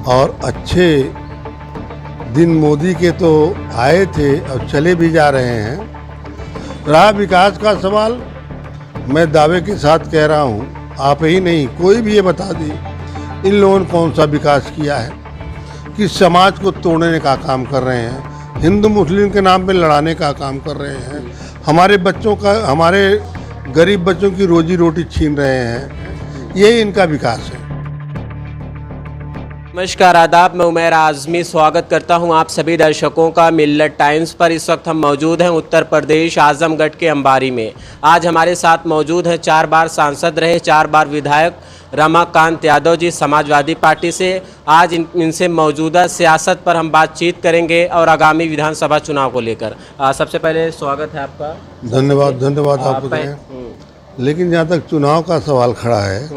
और अच्छे दिन मोदी के तो आए थे और चले भी जा रहे हैं। रहा विकास का सवाल, मैं दावे के साथ कह रहा हूँ, आप ही नहीं कोई भी ये बता दे इन लोगों ने कौन सा विकास किया है। किस समाज को तोड़ने का काम कर रहे हैं, हिंदू मुस्लिम के नाम पे लड़ाने का काम कर रहे हैं, हमारे बच्चों का, हमारे गरीब बच्चों की रोजी रोटी छीन रहे हैं। यही इनका विकास है। नमस्कार, आदाब। मैं उमैर आज़मी स्वागत करता हूं आप सभी दर्शकों का मिल्लत टाइम्स पर। इस वक्त हम मौजूद हैं उत्तर प्रदेश आजमगढ़ के अंबारी में। आज हमारे साथ मौजूद हैं 4 बार सांसद रहे, 4 बार विधायक रमाकांत यादव जी समाजवादी पार्टी से। आज इनसे मौजूदा सियासत पर हम बातचीत करेंगे और आगामी विधानसभा चुनाव को लेकर। सबसे पहले स्वागत है आपका। धन्यवाद आपको। लेकिन जहाँ तक चुनाव का सवाल खड़ा है,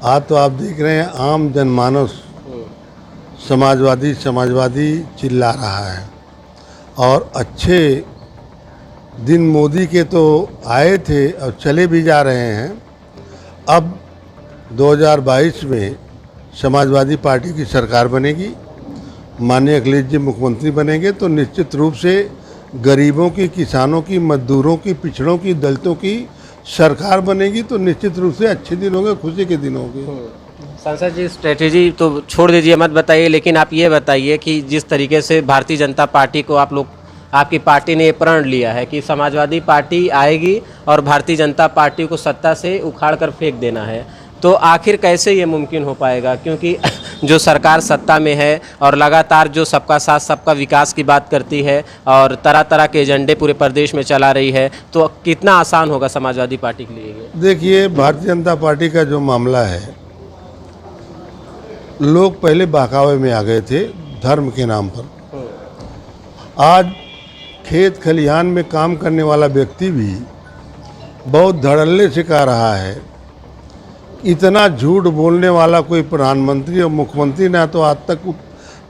आज तो आप देख रहे हैं आम जनमानस समाजवादी चिल्ला रहा है। और अच्छे दिन मोदी के तो आए थे और चले भी जा रहे हैं। अब 2022 में समाजवादी पार्टी की सरकार बनेगी, माननीय अखिलेश जी मुख्यमंत्री बनेंगे, तो निश्चित रूप से गरीबों की, किसानों की, मजदूरों की, पिछड़ों की, दलितों की सरकार बनेगी। तो निश्चित रूप से अच्छे दिन होंगे, खुशी के दिन होंगे। सांसद जी, स्ट्रेटेजी तो छोड़ दीजिए, मत बताइए, लेकिन आप ये बताइए कि जिस तरीके से भारतीय जनता पार्टी को आपकी पार्टी ने प्रण लिया है कि समाजवादी पार्टी आएगी और भारतीय जनता पार्टी को सत्ता से उखाड़ कर फेंक देना है, तो आखिर कैसे ये मुमकिन हो पाएगा? क्योंकि जो सरकार सत्ता में है और लगातार जो सबका साथ सबका विकास की बात करती है और तरह तरह के एजेंडे पूरे प्रदेश में चला रही है, तो कितना आसान होगा समाजवादी पार्टी के लिए? देखिए, भारतीय जनता पार्टी का जो मामला है, लोग पहले बहकावे में आ गए थे धर्म के नाम पर। आज खेत खलिहान में काम करने वाला व्यक्ति भी बहुत धड़ल्ले से कह रहा है, इतना झूठ बोलने वाला कोई प्रधानमंत्री और मुख्यमंत्री ना तो आज तक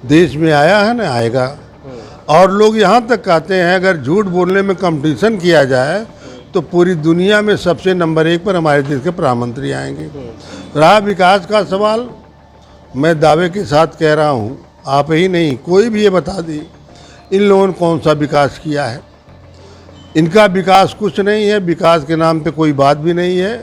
देश में आया है ना आएगा। और लोग यहाँ तक कहते हैं अगर झूठ बोलने में कंपटीशन किया जाए तो पूरी दुनिया में सबसे नंबर 1 पर हमारे देश के प्रधानमंत्री आएंगे। रहा विकास का सवाल, मैं दावे के साथ कह रहा हूँ, आप ही नहीं कोई भी ये बता दे इन लोगों ने कौन सा विकास किया है। इनका विकास कुछ नहीं है, विकास के नाम पे कोई बात भी नहीं है।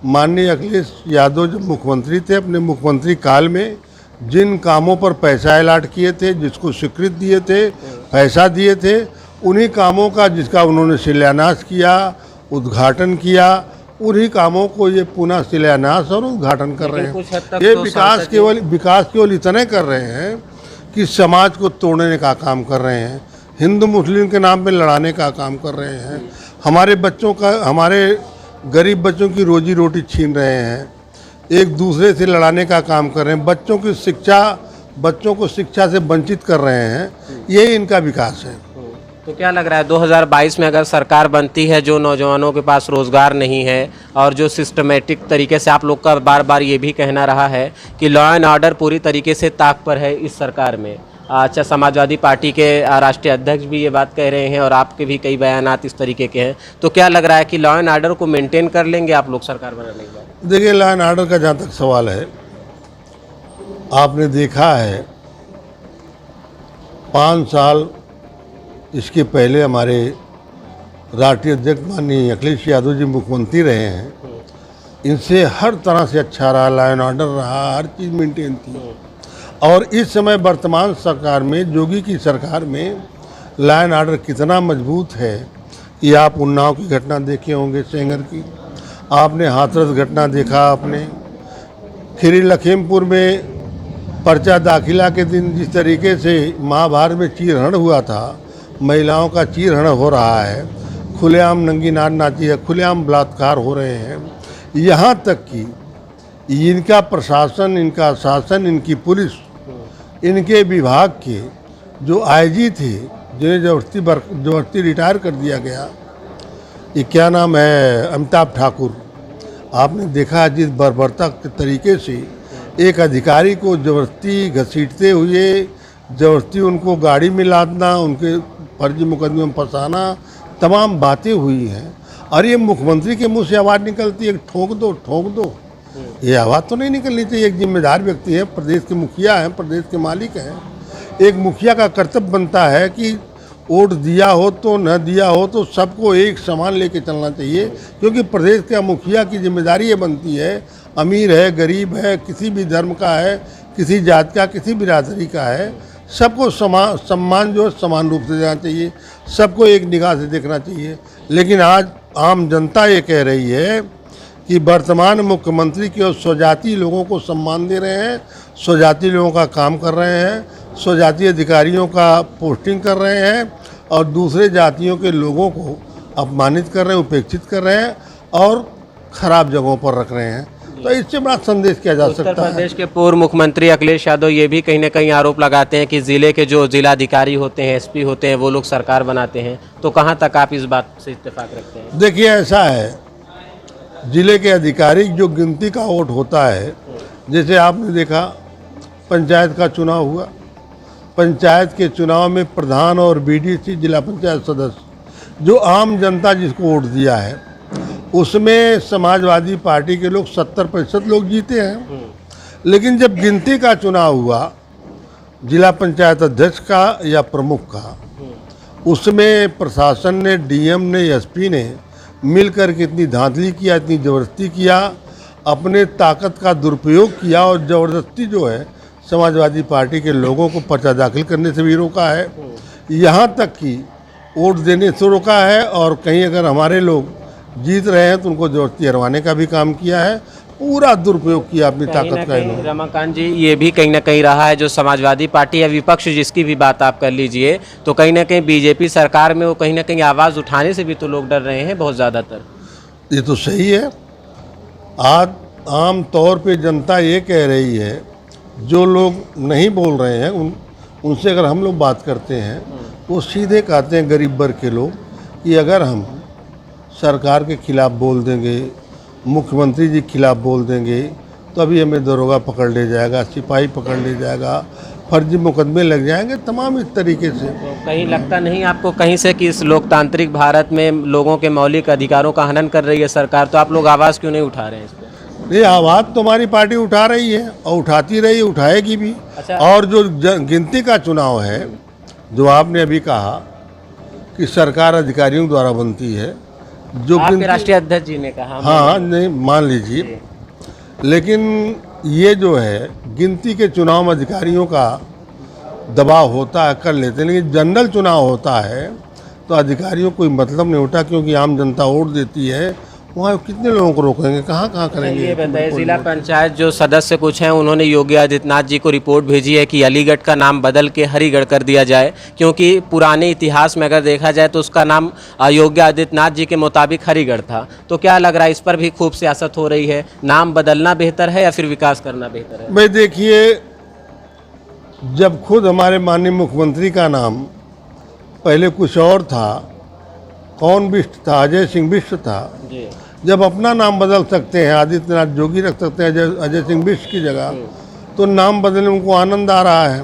माननीय अखिलेश यादव जब मुख्यमंत्री थे, अपने मुख्यमंत्री काल में जिन कामों पर पैसा अलॉट किए थे, जिसको स्वीकृत दिए थे, पैसा दिए थे, उन्हीं कामों का जिसका उन्होंने शिलान्यास किया, उद्घाटन किया, उन्हीं कामों को ये पुनः शिलान्यास और उद्घाटन कर रहे हैं। ये विकास केवल इतने कर रहे हैं कि समाज को तोड़ने का काम कर रहे हैं, हिंदू मुस्लिम के नाम पे लड़ाने का काम कर रहे हैं, हमारे बच्चों का, हमारे गरीब बच्चों की रोजी रोटी छीन रहे हैं, एक दूसरे से लड़ाने का काम कर रहे हैं, बच्चों को शिक्षा से वंचित कर रहे हैं। यही इनका विकास है। तो क्या लग रहा है 2022 में अगर सरकार बनती है, जो नौजवानों के पास रोज़गार नहीं है और जो सिस्टमेटिक तरीके से, आप लोग का बार बार ये भी कहना रहा है कि लॉ एंड ऑर्डर पूरी तरीके से ताक पर है इस सरकार में। अच्छा, समाजवादी पार्टी के राष्ट्रीय अध्यक्ष भी ये बात कह रहे हैं और आपके भी कई बयानात इस तरीके के हैं, तो क्या लग रहा है कि लॉ एंड ऑर्डर को मेंटेन कर लेंगे आप लोग सरकार बनाने के बाद? देखिए, लॉ एंड ऑर्डर का जहाँ तक सवाल है, आपने देखा है 5 साल इसके पहले हमारे राष्ट्रीय अध्यक्ष माननीय अखिलेश यादव जी मुख्यमंत्री रहे हैं। इनसे हर तरह से अच्छा रहा, लॉ एंड ऑर्डर रहा, हर चीज़ मेंटेन थी। और इस समय वर्तमान सरकार में, योगी की सरकार में लॉ एंड ऑर्डर कितना मजबूत है कि आप उन्नाव की घटना देखे होंगे, सेंगर की, आपने हाथरस घटना देखा, आपने खीरी लखीमपुर में पर्चा दाखिला के दिन जिस तरीके से महाभारत में चीरहरण हुआ था, महिलाओं का चीरहरण हो रहा है, खुलेआम नंगी नाच नाची है, खुलेआम बलात्कार हो रहे हैं। यहाँ तक कि इनका प्रशासन, इनका शासन, इनकी पुलिस, इनके विभाग के जो आईजी थे, जिन्हें जबरदस्ती रिटायर कर दिया गया, ये क्या नाम है, अमिताभ ठाकुर, आपने देखा जिस बर्बरता के तरीके से एक अधिकारी को जबरदस्ती घसीटते हुए, जबरदस्ती उनको गाड़ी में लादना, उनके फर्जी मुकदमे में फंसाना, तमाम बातें हुई हैं। और ये मुख्यमंत्री के मुंह से आवाज़ निकलती है ठोक दो ठोक दो। ये आवाज़ तो नहीं निकलनी चाहिए। एक जिम्मेदार व्यक्ति है, प्रदेश के मुखिया हैं, प्रदेश के मालिक हैं। एक मुखिया का कर्तव्य बनता है कि वोट दिया हो तो न दिया हो तो सबको एक समान लेके चलना चाहिए, क्योंकि प्रदेश का मुखिया की जिम्मेदारी ये बनती है, अमीर है, गरीब है, किसी भी धर्म का है, किसी जात का, किसी बिरादरी का है, सबको सम्मान जो है समान रूप से देना चाहिए, सबको एक निगाह से देखना चाहिए। लेकिन आज आम जनता ये कह रही है कि वर्तमान मुख्यमंत्री केवल स्वजाति लोगों को सम्मान दे रहे हैं, स्वजाति लोगों का काम कर रहे हैं, स्वजाति अधिकारियों का पोस्टिंग कर रहे हैं और दूसरे जातियों के लोगों को अपमानित कर रहे हैं, उपेक्षित कर रहे हैं और खराब जगहों पर रख रहे हैं। तो इससे बड़ा संदेश किया जा सकता उत्तर है। प्रदेश के पूर्व मुख्यमंत्री अखिलेश यादव ये भी कहीं ना कहीं आरोप लगाते हैं कि जिले के जो जिलाधिकारी होते हैं, एसपी होते हैं, वो लोग सरकार बनाते हैं। तो कहाँ तक आप इस बात से इत्तेफाक रखते हैं? देखिए, ऐसा है, जिले के अधिकारी जो गिनती का वोट होता है, जैसे आपने देखा पंचायत का चुनाव हुआ, पंचायत के चुनाव में प्रधान और बीडीसी जिला पंचायत सदस्य जो आम जनता जिसको वोट दिया है उसमें समाजवादी पार्टी के लोग 70% लोग जीते हैं। लेकिन जब गिनती का चुनाव हुआ जिला पंचायत अध्यक्ष का या प्रमुख का, उसमें प्रशासन ने, डीएम ने, एसपी ने मिलकर के इतनी धांधली किया, इतनी ज़बरदस्ती किया, अपने ताकत का दुरुपयोग किया और ज़बरदस्ती जो है समाजवादी पार्टी के लोगों को पर्चा दाखिल करने से भी रोका है, यहाँ तक कि वोट देने से रोका है। और कहीं अगर हमारे लोग जीत रहे हैं तो उनको ज़बरदस्ती हरवाने का भी काम किया है, पूरा दुरुपयोग किया अपनी ताकत का इन्होंने। रमाकांत जी, ये भी कहीं ना कहीं रहा है जो समाजवादी पार्टी या विपक्ष जिसकी भी बात आप कर लीजिए, तो कहीं ना कहीं बीजेपी सरकार में वो कहीं ना कहीं आवाज़ उठाने से भी तो लोग डर रहे हैं बहुत ज़्यादातर। ये तो सही है। आज आम तौर पे जनता ये कह रही है, जो लोग नहीं बोल रहे हैं उनसे अगर हम लोग बात करते हैं, वो सीधे कहते हैं गरीब वर्ग के लोग कि अगर हम सरकार के खिलाफ बोल देंगे, मुख्यमंत्री जी के खिलाफ बोल देंगे, तो अभी हमें दरोगा पकड़ ले जाएगा, सिपाही पकड़ ले जाएगा, फर्जी मुकदमे लग जाएंगे, तमाम इस तरीके से। तो कहीं लगता नहीं आपको कहीं से कि इस लोकतांत्रिक भारत में लोगों के मौलिक अधिकारों का हनन कर रही है सरकार? तो आप लोग आवाज़ क्यों नहीं उठा रहे हैं इस पर? ये आवाज़ तो हमारी पार्टी उठा रही है और उठाती रही, उठाएगी भी। अच्छा। और जो गिनती का चुनाव है, जो आपने अभी कहा कि सरकार अधिकारियों द्वारा बनती है, जो आपके राष्ट्रीय अध्यक्ष जी ने कहा। हाँ, नहीं मान लीजिए, लेकिन ये जो है गिनती के चुनाव में अधिकारियों का दबाव होता है, कर लेते हैं, लेकिन जनरल चुनाव होता है तो अधिकारियों को कोई मतलब नहीं होता, क्योंकि आम जनता वोट देती है। वहाँ कितने लोगों को रोकेंगे, कहाँ करेंगे? ये बताइए, जिला पंचायत जो सदस्य कुछ हैं उन्होंने योगी आदित्यनाथ जी को रिपोर्ट भेजी है कि अलीगढ़ का नाम बदल के हरिगढ़ कर दिया जाए, क्योंकि पुराने इतिहास में अगर देखा जाए तो उसका नाम योगी आदित्यनाथ जी के मुताबिक हरिगढ़ था। तो क्या लग रहा है, इस पर भी खूब सियासत हो रही है? नाम बदलना बेहतर है या फिर विकास करना बेहतर है? भाई देखिए, जब खुद हमारे माननीय मुख्यमंत्री का नाम पहले कुछ और था, कौन बिष्ट था, अजय सिंह बिष्ट था, जी। जब अपना नाम बदल सकते हैं, आदित्यनाथ जोगी रख सकते हैं अजय सिंह बिष्ट की जगह, तो नाम बदलने उनको आनंद आ रहा है,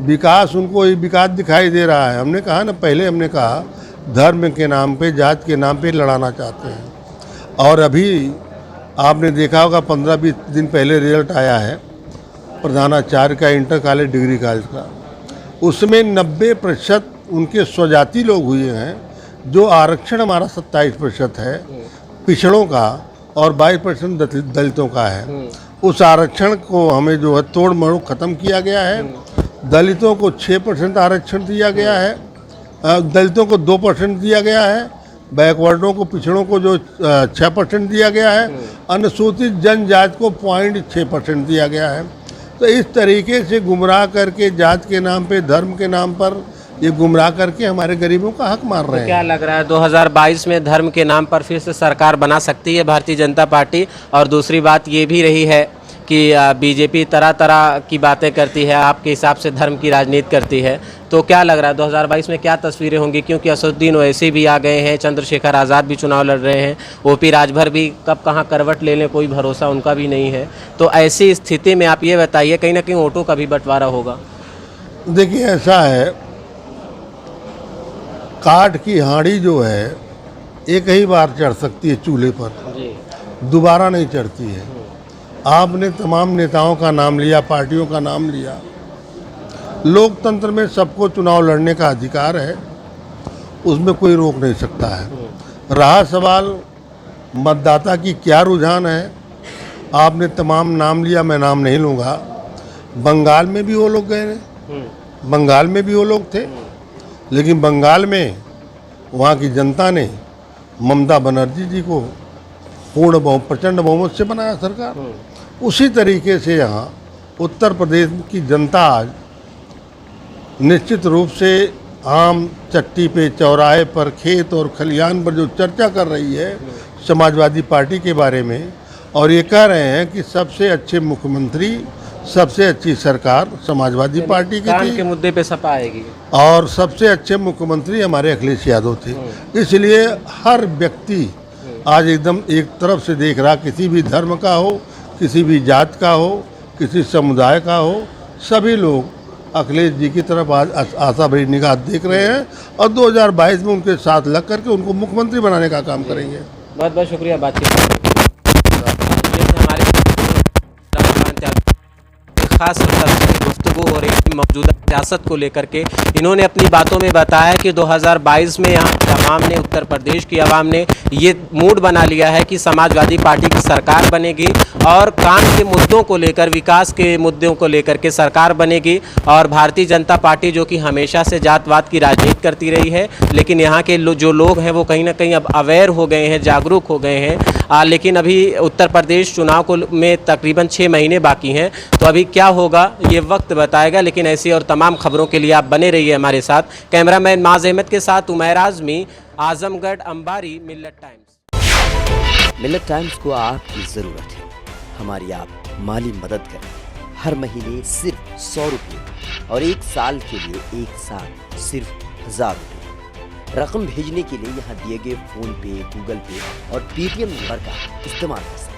विकास उनको विकास दिखाई दे रहा है। हमने कहा ना, पहले हमने कहा धर्म के नाम पे, जात के नाम पे लड़ाना चाहते हैं। और अभी आपने देखा होगा 15-20 दिन पहले रिजल्ट आया है प्रधानाचार्य का, इंटर कॉलेज, डिग्री कॉलेज का, उसमें 90% उनके स्वजाति लोग हुए हैं, जो आरक्षण हमारा 27% है पिछड़ों का और 22% दलितों का है। उस आरक्षण को हमें जो है तोड़ मरोड़ ख़त्म किया गया है। दलितों को 6% आरक्षण दिया गया है, दलितों को 2% दिया गया है, बैकवर्डों को, पिछड़ों को जो 6% दिया गया है, अनुसूचित जनजाति को 0.6% दिया गया है। तो इस तरीके से गुमराह करके, जात के नाम पे, धर्म के नाम पर ये गुमराह करके हमारे गरीबों का हक मार रहे हैं। क्या लग रहा है 2022 में धर्म के नाम पर फिर से सरकार बना सकती है भारतीय जनता पार्टी? और दूसरी बात ये भी रही है कि बीजेपी तरह तरह की बातें करती है, आपके हिसाब से धर्म की राजनीति करती है, तो क्या लग रहा है 2022 में क्या तस्वीरें होंगी? क्योंकि असदुद्दीन ओवैसी भी आ गए हैं, चंद्रशेखर आज़ाद भी चुनाव लड़ रहे हैं, ओपी राजभर भी कब कहाँ करवट ले लें कोई भरोसा उनका भी नहीं है। तो ऐसी स्थिति में आप ये बताइए, कहीं ना कहीं वोटों का भी बंटवारा होगा? देखिए, ऐसा है, काठ की हांडी जो है एक ही बार चढ़ सकती है चूल्हे पर, जी। दोबारा नहीं चढ़ती है। आपने तमाम नेताओं का नाम लिया, पार्टियों का नाम लिया। लोकतंत्र में सबको चुनाव लड़ने का अधिकार है, उसमें कोई रोक नहीं सकता है। रहा सवाल मतदाता की क्या रुझान है, आपने तमाम नाम लिया, मैं नाम नहीं लूँगा। बंगाल में भी वो लोग गए हैं, बंगाल में भी वो लोग थे, लेकिन बंगाल में वहाँ की जनता ने ममता बनर्जी जी को प्रचंड बहुमत से बनाया सरकार। उसी तरीके से यहाँ उत्तर प्रदेश की जनता आज निश्चित रूप से आम चट्टी पे, चौराहे पर, खेत और खलिहान पर जो चर्चा कर रही है समाजवादी पार्टी के बारे में, और ये कह रहे हैं कि सबसे अच्छे मुख्यमंत्री, सबसे अच्छी सरकार समाजवादी पार्टी की काम थी के मुद्दे पे सपा आएगी और सबसे अच्छे मुख्यमंत्री हमारे अखिलेश यादव थे। इसलिए हर व्यक्ति आज एकदम एक तरफ से देख रहा, किसी भी धर्म का हो, किसी भी जात का हो, किसी समुदाय का हो, सभी लोग अखिलेश जी की तरफ आज आशा भरी निगाह देख रहे हैं और 2022 में उनके साथ लग करके उनको मुख्यमंत्री बनाने का काम करेंगे। बहुत बहुत शुक्रिया बातचीत करने के लिए। ये थे हमारे खास गुफ्तगू हो रही थी मौजूदा सियासत को लेकर के। इन्होंने अपनी बातों में बताया कि 2022 में यहाँ आवाम ने, उत्तर प्रदेश की आवाम ने ये मूड बना लिया है कि समाजवादी पार्टी की सरकार बनेगी और काम के मुद्दों को लेकर, विकास के मुद्दों को लेकर के सरकार बनेगी। और भारतीय जनता पार्टी जो कि हमेशा से जातवाद की राजनीति करती रही है, लेकिन यहाँ के जो लोग हैं वो कहीं ना कहीं अब अवेयर हो गए हैं, जागरूक हो गए हैं। लेकिन अभी उत्तर प्रदेश चुनाव को में तकरीबन 6 महीने बाकी हैं, तो अभी क्या होगा ये वक्त बताएगा। लेकिन ऐसी और तमाम खबरों के लिए आप बने रहिए हमारे साथ। कैमरामैन माज अहमद के साथ उमैर आजमी, आजमगढ़ अंबारी, मिल्लत टाइम्स। मिल्लत टाइम्स को आपकी ज़रूरत है, हमारी आप माली मदद करें। हर महीने सिर्फ 100 रुपये और 1 साल के लिए एक साथ सिर्फ 1000 रुपये। रकम भेजने के लिए यहाँ दिए गए फ़ोन पे, गूगल पे और पेटीएम नंबर का इस्तेमाल कर सकते हैं।